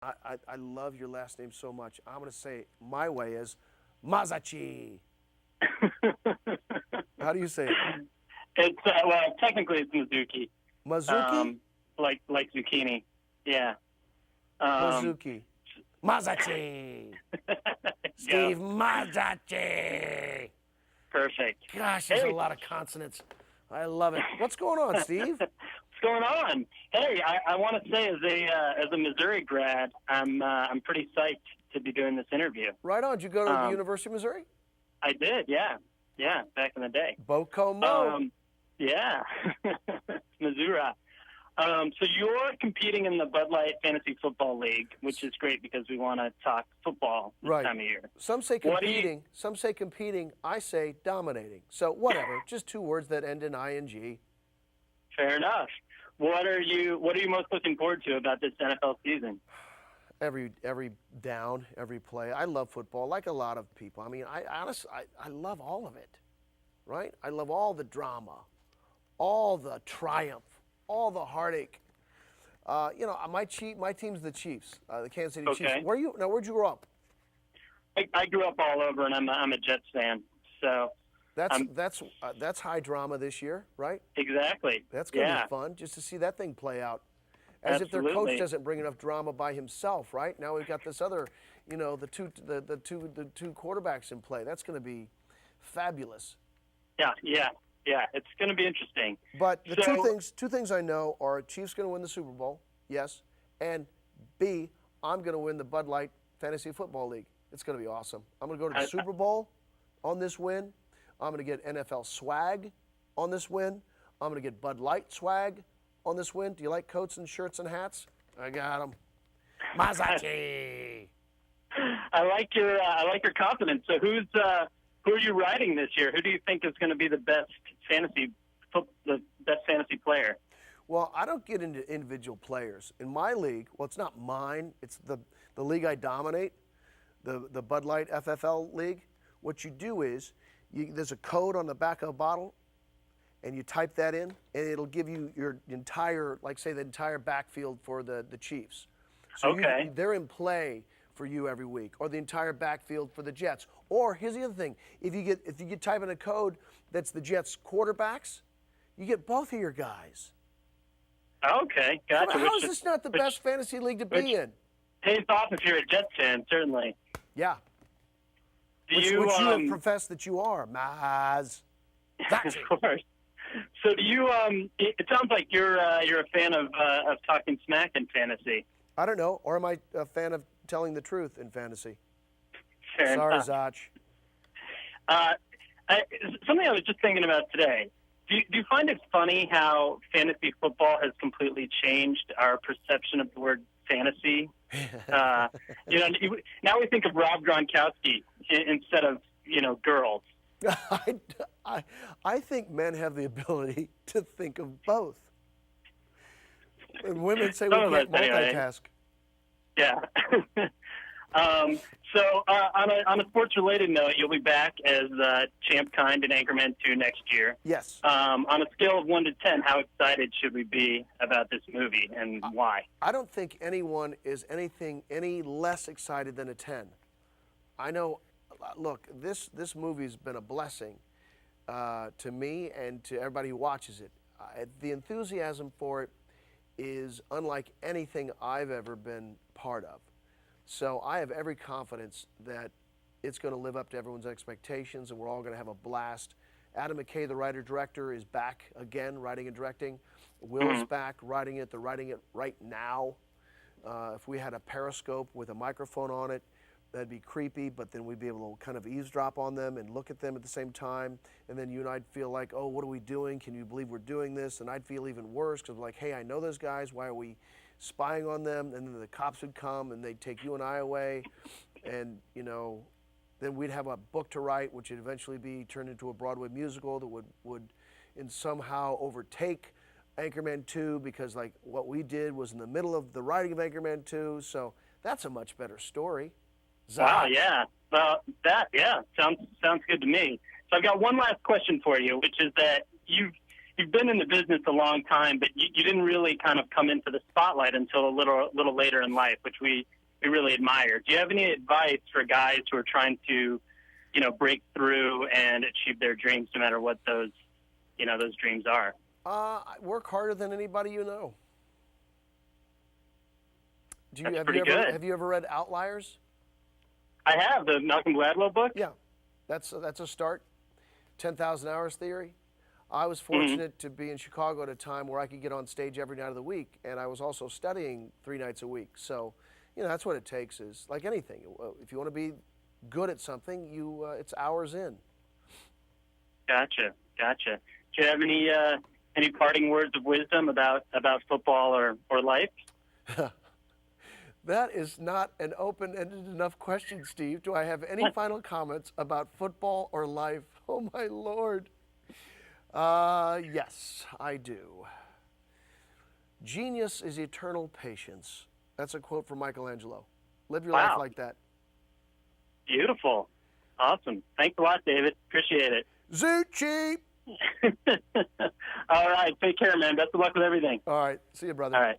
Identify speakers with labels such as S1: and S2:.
S1: I love your last name so much. I'm going to say it my way is Mazachi. How do you say it?
S2: It's well, technically it's Mizuki.
S1: Mazuki?
S2: Like zucchini. Yeah.
S1: Mazuki. Mazachi. Steve Mazachi.
S2: Perfect.
S1: Gosh, there's a lot of consonants. I love it. What's going on, Steve?
S2: What's going on? Hey, I want to say as a Missouri grad, I'm pretty psyched to be doing this interview.
S1: Right on. Did you go to the University of Missouri?
S2: I did, yeah. Yeah, back in the day.
S1: Bocomo.
S2: Yeah. Missouri. So you're competing in the Bud Light Fantasy Football League, which is great because we want to talk football this time of year.
S1: Some say competing. Some say competing. I say dominating. So whatever. Just two words that end in ing.
S2: Fair enough. What are you most looking forward to about this NFL season?
S1: Every down, every play. I love football, like a lot of people. I mean, I honestly love all of it, right? I love all the drama, all the triumph, all the heartache. My team's the Chiefs, the Kansas City Chiefs. Where'd you grow up?
S2: I grew up all over, and I'm a Jets fan. So
S1: that's high drama this year, right?
S2: Exactly.
S1: That's gonna be fun just to see that thing play out. As if their coach doesn't bring enough drama by himself, right? Now we've got this other, the two quarterbacks in play. That's going to be fabulous.
S2: Yeah. It's going to be interesting.
S1: But the two things I know are Chiefs going to win the Super Bowl, yes, and B, I'm going to win the Bud Light Fantasy Football League. It's going to be awesome. I'm going to go to the Super Bowl on this win. I'm going to get NFL swag on this win. I'm going to get Bud Light swag on this win. Do you like coats and shirts and hats? I got them. Mazachi.
S2: I like your confidence. So who are you riding this year? Who do you think is going to be the best fantasy player?
S1: Well, I don't get into individual players. In my league, well, it's not mine. It's the league I dominate, the Bud Light FFL league. What you do is there's a code on the back of a bottle, and you type that in, and it'll give you your entire, the entire backfield for the Chiefs. So they're in play for you every week, or the entire backfield for the Jets. Or here's the other thing: if you type in a code that's the Jets quarterbacks, you get both of your guys.
S2: Okay, gotcha.
S1: How is this not the best fantasy league to be in?
S2: Pays off if you're a Jets fan, certainly.
S1: Yeah. Which you have professed that you are, Maz.
S2: Of course. So do you? It sounds like you're a fan of talking smack in fantasy.
S1: I don't know, or am I a fan of telling the truth in fantasy?
S2: Fair
S1: Sorry,
S2: enough.
S1: Zach.
S2: Something I was just thinking about today. Do you find it funny how fantasy football has completely changed our perception of the word fantasy? Now we think of Rob Gronkowski instead of girls.
S1: I think men have the ability to think of both. And women say we can't multitask.
S2: Yeah. So on a sports-related note, you'll be back as Champ Kind in Anchorman 2 next year.
S1: Yes.
S2: On a scale of 1 to 10, how excited should we be about this movie, and why?
S1: I don't think anyone is any less excited than a 10. I know. Look, this movie's been a blessing to me and to everybody who watches it. The enthusiasm for it is unlike anything I've ever been part of. So I have every confidence that it's going to live up to everyone's expectations, and we're all going to have a blast. Adam McKay, the writer-director, is back again writing and directing. Will's back writing it. They're writing it right now. If we had a periscope with a microphone on it, that'd be creepy, but then we'd be able to kind of eavesdrop on them and look at them at the same time. And then you and I'd feel like, oh, what are we doing? Can you believe we're doing this? And I'd feel even worse because I'm like, hey, I know those guys. Why are we spying on them? And then the cops would come and they'd take you and I away. And, then we'd have a book to write, which would eventually be turned into a Broadway musical that would somehow overtake Anchorman 2 because, what we did was in the middle of the writing of Anchorman 2. So that's a much better story. Zach.
S2: Wow, yeah. Well, sounds good to me. So I've got one last question for you, which is that you've been in the business a long time, but you didn't really kind of come into the spotlight until a little later in life, which we really admire. Do you have any advice for guys who are trying to, break through and achieve their dreams, no matter what those dreams are?
S1: Work harder than anybody you know. Have you ever read Outliers?
S2: I have, the Malcolm Gladwell book.
S1: Yeah, that's a start. 10,000 Hours Theory. I was fortunate to be in Chicago at a time where I could get on stage every night of the week, and I was also studying 3 nights a week. So, that's what it takes. Is like anything. If you want to be good at something, it's hours in.
S2: Gotcha. Do you have any parting words of wisdom about football or life?
S1: That is not an open-ended enough question, Steve. Do I have any final comments about football or life? Oh, my Lord. Yes, I do. Genius is eternal patience. That's a quote from Michelangelo. Live your life like that.
S2: Beautiful. Awesome. Thanks a lot, David. Appreciate it.
S1: Zucci!
S2: All right. Take care, man. Best of luck with everything.
S1: All right. See you, brother.
S2: All right.